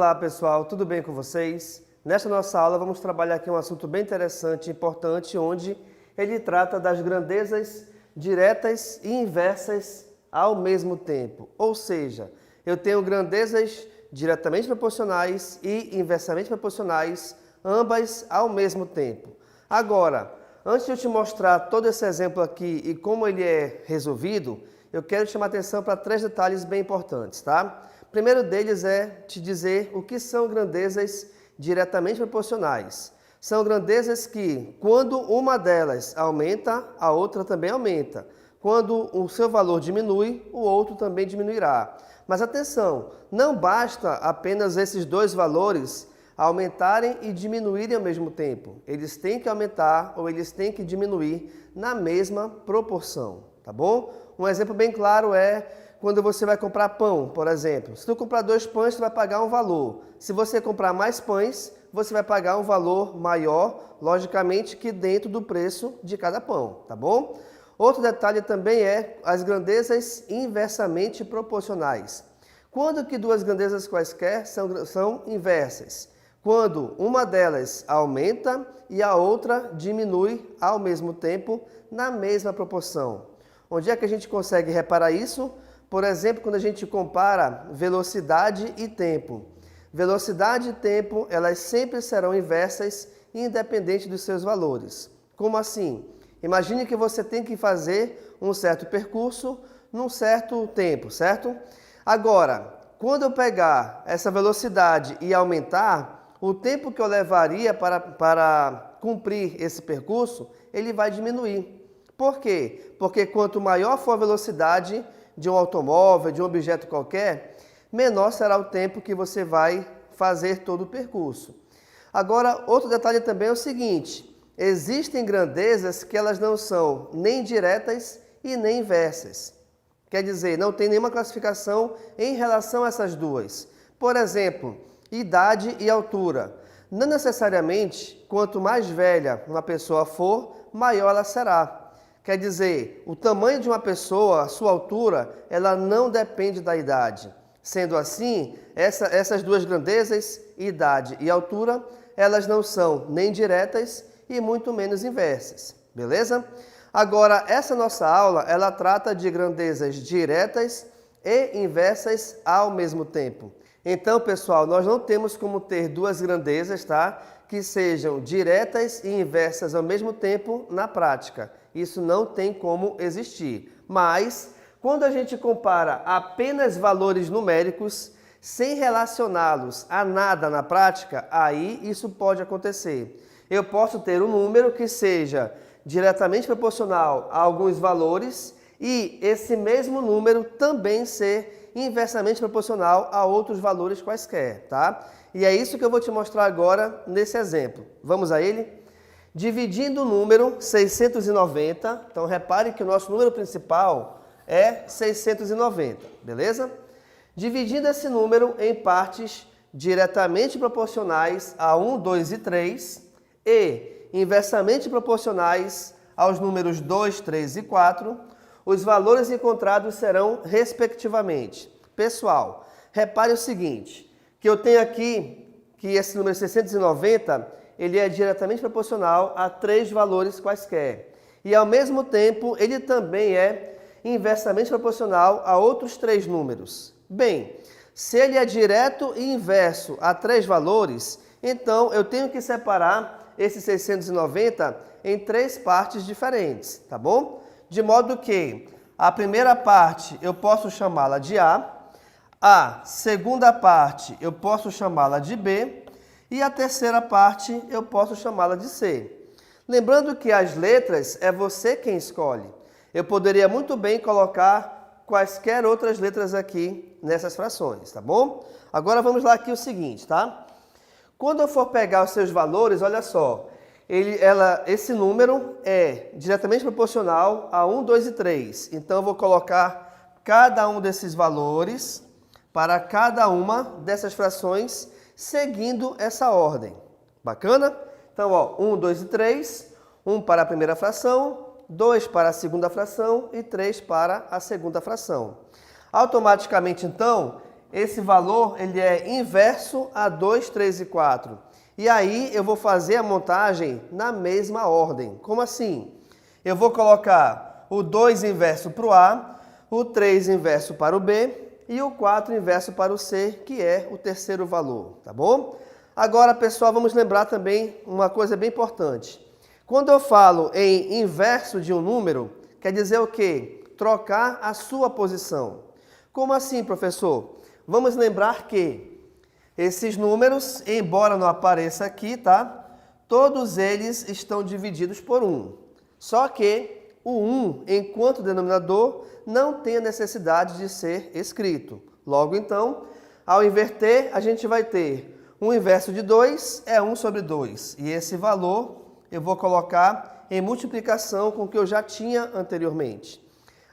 Olá pessoal, tudo bem com vocês? Nesta nossa aula vamos trabalhar aqui um assunto bem interessante e importante, onde ele trata das grandezas diretas e inversas ao mesmo tempo. Ou seja, eu tenho grandezas diretamente proporcionais e inversamente proporcionais, ambas ao mesmo tempo. Agora, antes de eu te mostrar todo esse exemplo aqui e como ele é resolvido, eu quero te chamar a atenção para 3 detalhes bem importantes, tá? O primeiro deles é te dizer o que são grandezas diretamente proporcionais. São grandezas que, quando uma delas aumenta, a outra também aumenta. Quando o seu valor diminui, o outro também diminuirá. Mas atenção, não basta apenas esses dois valores aumentarem e diminuírem ao mesmo tempo. Eles têm que aumentar ou eles têm que diminuir na mesma proporção, tá bom? Um exemplo bem claro é quando você vai comprar pão, por exemplo. Se tu comprar 2 pães, tu vai pagar um valor. Se você comprar mais pães, você vai pagar um valor maior, logicamente, que dentro do preço de cada pão, tá bom? Outro detalhe também é as grandezas inversamente proporcionais. Quando que duas grandezas quaisquer são inversas? Quando uma delas aumenta e a outra diminui ao mesmo tempo, na mesma proporção. Onde é que a gente consegue reparar isso? Por exemplo, quando a gente compara velocidade e tempo. Velocidade e tempo, elas sempre serão inversas, independente dos seus valores. Como assim? Imagine que você tem que fazer um certo percurso num certo tempo, certo? Agora, quando eu pegar essa velocidade e aumentar, o tempo que eu levaria para cumprir esse percurso, ele vai diminuir. Por quê? Porque quanto maior for a velocidade de um automóvel, de um objeto qualquer, menor será o tempo que você vai fazer todo o percurso. Agora, outro detalhe também é o seguinte: existem grandezas que elas não são nem diretas e nem inversas. Quer dizer, não tem nenhuma classificação em relação a essas duas. Por exemplo, idade e altura. Não necessariamente, quanto mais velha uma pessoa for, maior ela será. Quer dizer, o tamanho de uma pessoa, a sua altura, ela não depende da idade. Sendo assim, essas duas grandezas, idade e altura, elas não são nem diretas e muito menos inversas. Beleza? Agora, essa nossa aula, ela trata de grandezas diretas e inversas ao mesmo tempo. Então, pessoal, nós não temos como ter duas grandezas, tá? Que sejam diretas e inversas ao mesmo tempo na prática. Isso não tem como existir. Mas, quando a gente compara apenas valores numéricos, sem relacioná-los a nada na prática, aí isso pode acontecer. Eu posso ter um número que seja diretamente proporcional a alguns valores e esse mesmo número também ser inversamente proporcional a outros valores quaisquer, tá? E é isso que eu vou te mostrar agora nesse exemplo. Vamos a ele? Dividindo o número 690, então repare que o nosso número principal é 690, beleza? Dividindo esse número em partes diretamente proporcionais a 1, 2 e 3 e inversamente proporcionais aos números 2, 3 e 4, os valores encontrados serão respectivamente. Pessoal, repare o seguinte, que eu tenho aqui que esse número 690, ele é diretamente proporcional a 3 valores quaisquer. E ao mesmo tempo, ele também é inversamente proporcional a outros 3 números. Bem, se ele é direto e inverso a 3 valores, então eu tenho que separar esse 690 em 3 partes diferentes, tá bom? De modo que a primeira parte eu posso chamá-la de a segunda parte eu posso chamá-la de B e a terceira parte eu posso chamá-la de C. Lembrando que as letras é você quem escolhe. Eu poderia muito bem colocar quaisquer outras letras aqui nessas frações, tá bom? Agora vamos lá aqui o seguinte, tá? Quando eu for pegar os seus valores, olha só, esse número é diretamente proporcional a 1, 2 e 3. Então eu vou colocar cada um desses valores para cada uma dessas frações, seguindo essa ordem. Bacana? Então, ó, 1, 2 e 3, 1 para a primeira fração, 2 para a segunda fração e 3 para a segunda fração. Automaticamente, então, esse valor ele é inverso a 2, 3 e 4. E aí eu vou fazer a montagem na mesma ordem. Como assim? Eu vou colocar o 2 inverso para o A, o 3 inverso para o B e o 4 inverso para o C, que é o terceiro valor, tá bom? Agora, pessoal, vamos lembrar também uma coisa bem importante. Quando eu falo em inverso de um número, quer dizer o quê? Trocar a sua posição. Como assim, professor? Vamos lembrar que esses números, embora não apareça aqui, tá? Todos eles estão divididos por 1. Só que o 1, enquanto denominador, não tem a necessidade de ser escrito. Logo, então, ao inverter, a gente vai ter o inverso de 2 é 1 sobre 2. E esse valor eu vou colocar em multiplicação com o que eu já tinha anteriormente.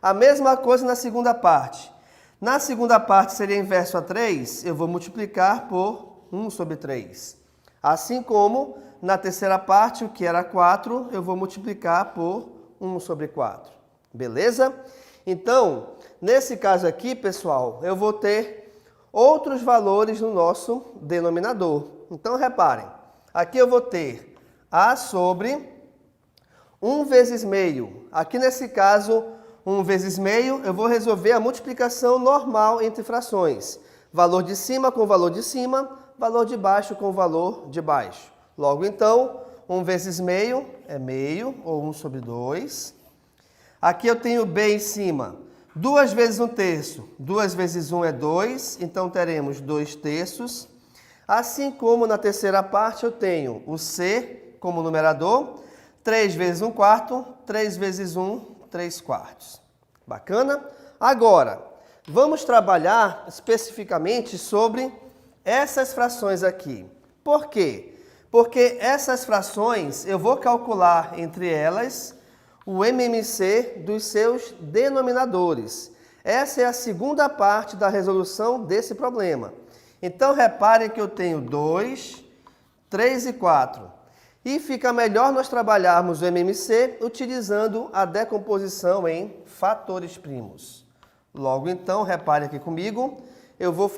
A mesma coisa na segunda parte. Na segunda parte seria inverso a 3, eu vou multiplicar por 1 sobre 3. Assim como na terceira parte, o que era 4, eu vou multiplicar por 1 sobre 4. Beleza? Então, nesse caso aqui, pessoal, eu vou ter outros valores no nosso denominador. Então, reparem, aqui eu vou ter A sobre 1 vezes meio. Aqui nesse caso, 1 vezes meio, eu vou resolver a multiplicação normal entre frações. Valor de cima com valor de cima, valor de baixo com valor de baixo. Logo, então, 1 vezes meio é meio, ou 1 sobre 2. Aqui eu tenho B em cima. 2 vezes 1 terço. 2 vezes 1 é 2, então teremos 2 terços. Assim como na terceira parte eu tenho o C como numerador. 3 vezes 1 quarto, 3 vezes 1, 3 quartos. Bacana? Agora, vamos trabalhar especificamente sobre essas frações aqui. Por quê? Porque essas frações eu vou calcular entre elas o MMC dos seus denominadores. Essa é a segunda parte da resolução desse problema. Então, reparem que eu tenho 2, 3 e 4. E fica melhor nós trabalharmos o MMC utilizando a decomposição em fatores primos. Logo, então, reparem aqui comigo, eu vou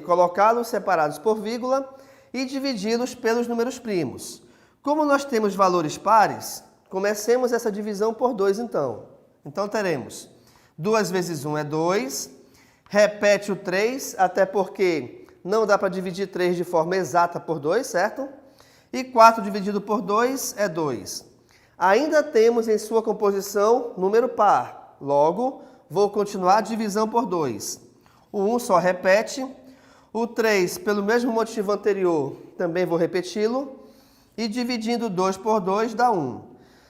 colocá-los separados por vírgula e dividi-los pelos números primos. Como nós temos valores pares, comecemos essa divisão por 2, então. Então, teremos 2 vezes 1 é 2, repete o 3, até porque não dá para dividir 3 de forma exata por 2, certo? E 4 dividido por 2 é 2. Ainda temos em sua composição número par. Logo, vou continuar a divisão por 2. O 1 só repete. O 3, pelo mesmo motivo anterior, também vou repeti-lo. E dividindo 2 por 2 dá 1.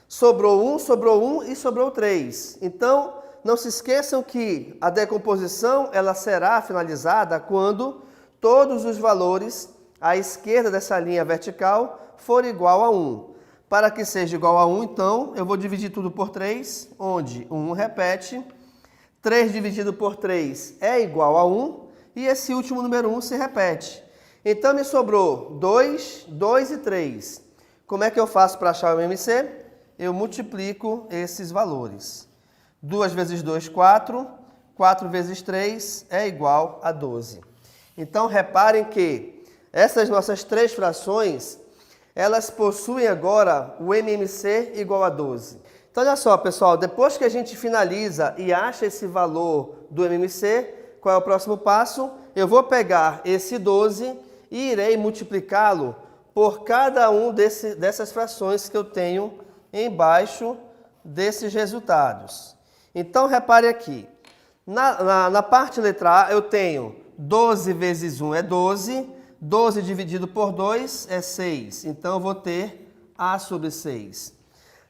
Sobrou 1 e sobrou 3. Então, não se esqueçam que a decomposição ela será finalizada quando todos os valores à esquerda dessa linha vertical for igual a 1. Para que seja igual a 1, então, eu vou dividir tudo por 3, onde o 1 repete. 3 dividido por 3 é igual a 1, e esse último número 1 se repete. Então, me sobrou 2, 2 e 3. Como é que eu faço para achar o MMC? Eu multiplico esses valores. 2 vezes 2, 4. 4 vezes 3 é igual a 12. Então, reparem que essas nossas três frações, elas possuem agora o MMC igual a 12. Então, olha só, pessoal, depois que a gente finaliza e acha esse valor do MMC, qual é o próximo passo? Eu vou pegar esse 12 e irei multiplicá-lo por cada um dessas frações que eu tenho embaixo desses resultados. Então, repare aqui. Na parte letra A, eu tenho 12 vezes 1 é 12. 12 dividido por 2 é 6. Então, eu vou ter A sobre 6.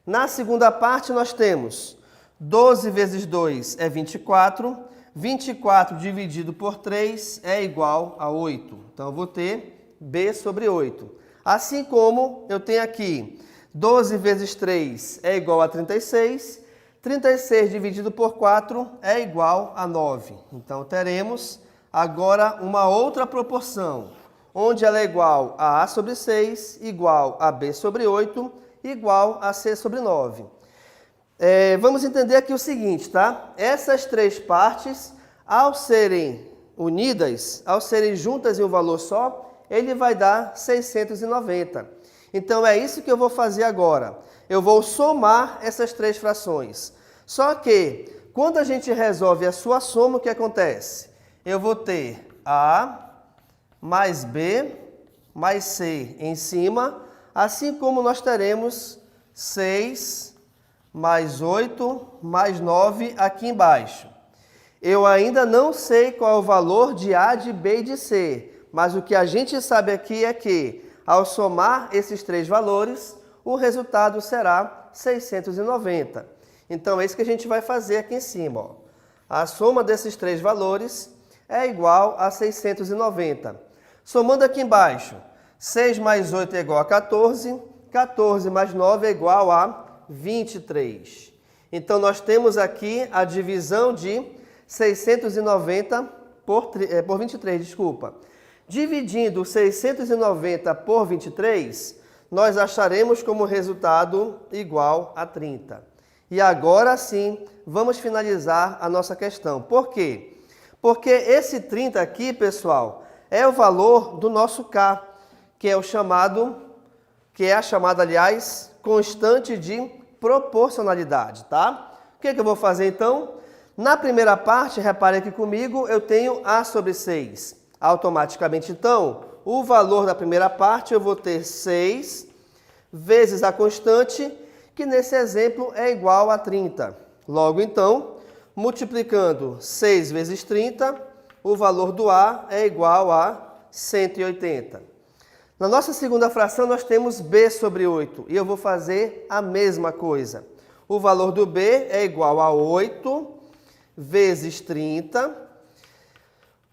Na segunda parte, nós temos 12 vezes 2 é 24. 24 dividido por 3 é igual a 8. Então, eu vou ter B sobre 8. Assim como eu tenho aqui 12 vezes 3 é igual a 36. 36 dividido por 4 é igual a 9. Então, teremos agora uma outra proporção, onde ela é igual a sobre 6, igual a B sobre 8, igual a C sobre 9. Vamos entender aqui o seguinte, tá? Essas três partes, ao serem unidas, ao serem juntas em um valor só, ele vai dar 690. Então, é isso que eu vou fazer agora. Eu vou somar essas três frações. Só que, quando a gente resolve a sua soma, o que acontece? Eu vou ter A mais B mais C em cima, assim como nós teremos 6 mais 8 mais 9 aqui embaixo. Eu ainda não sei qual é o valor de A, de B e de C, mas o que a gente sabe aqui é que, ao somar esses três valores, o resultado será 690. Então, é isso que a gente vai fazer aqui em cima. Ó. A soma desses três valores é igual a 690. Somando aqui embaixo, 6 mais 8 é igual a 14, 14 mais 9 é igual a 23. Então, nós temos aqui a divisão de 690 por 23, desculpa. Dividindo 690 por 23, nós acharemos como resultado igual a 30. E agora sim, vamos finalizar a nossa questão. Por quê? Porque esse 30 aqui, pessoal, é o valor do nosso K, que é a chamada, aliás, constante de proporcionalidade, tá? O que eu vou fazer então? Na primeira parte, repare aqui comigo, eu tenho A sobre 6. Automaticamente, então, o valor da primeira parte eu vou ter 6 vezes a constante, que nesse exemplo é igual a 30. Logo, então, multiplicando 6 vezes 30, o valor do A é igual a 180. Na nossa segunda fração, nós temos B sobre 8, e eu vou fazer a mesma coisa. O valor do B é igual a 8 vezes 30,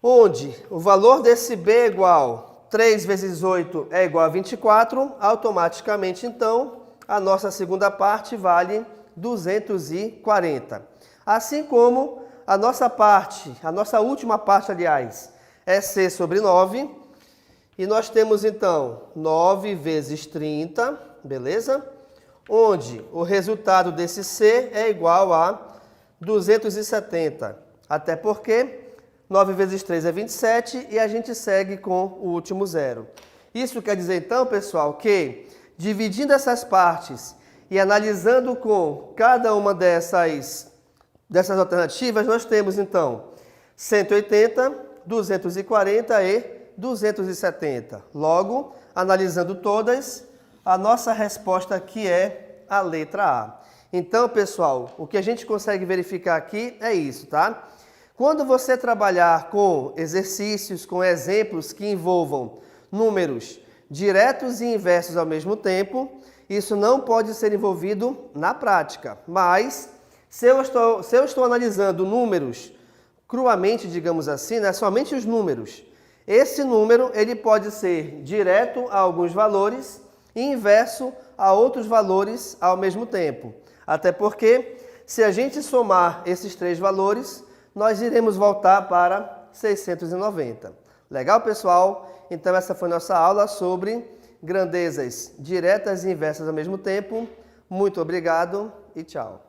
onde o valor desse B é igual a 3 vezes 8 é igual a 24, automaticamente, então, a nossa segunda parte vale 240. Assim como a nossa última parte, aliás, é C sobre 9, e nós temos, então, 9 vezes 30, beleza? Onde o resultado desse C é igual a 270, até porque 9 vezes 3 é 27 e a gente segue com o último zero. Isso quer dizer, então, pessoal, que dividindo essas partes e analisando com cada uma dessas alternativas, nós temos, então, 180, 240 e 270. Logo, analisando todas, a nossa resposta aqui é a letra A. Então, pessoal, o que a gente consegue verificar aqui é isso, tá? Quando você trabalhar com exercícios, com exemplos que envolvam números diretos e inversos ao mesmo tempo, isso não pode ser envolvido na prática. Mas, se eu estou analisando números cruamente, digamos assim, né, somente os números, esse número ele pode ser direto a alguns valores e inverso a outros valores ao mesmo tempo. Até porque, se a gente somar esses três valores, nós iremos voltar para 690. Legal, pessoal? Então, essa foi nossa aula sobre grandezas diretas e inversas ao mesmo tempo. Muito obrigado e tchau.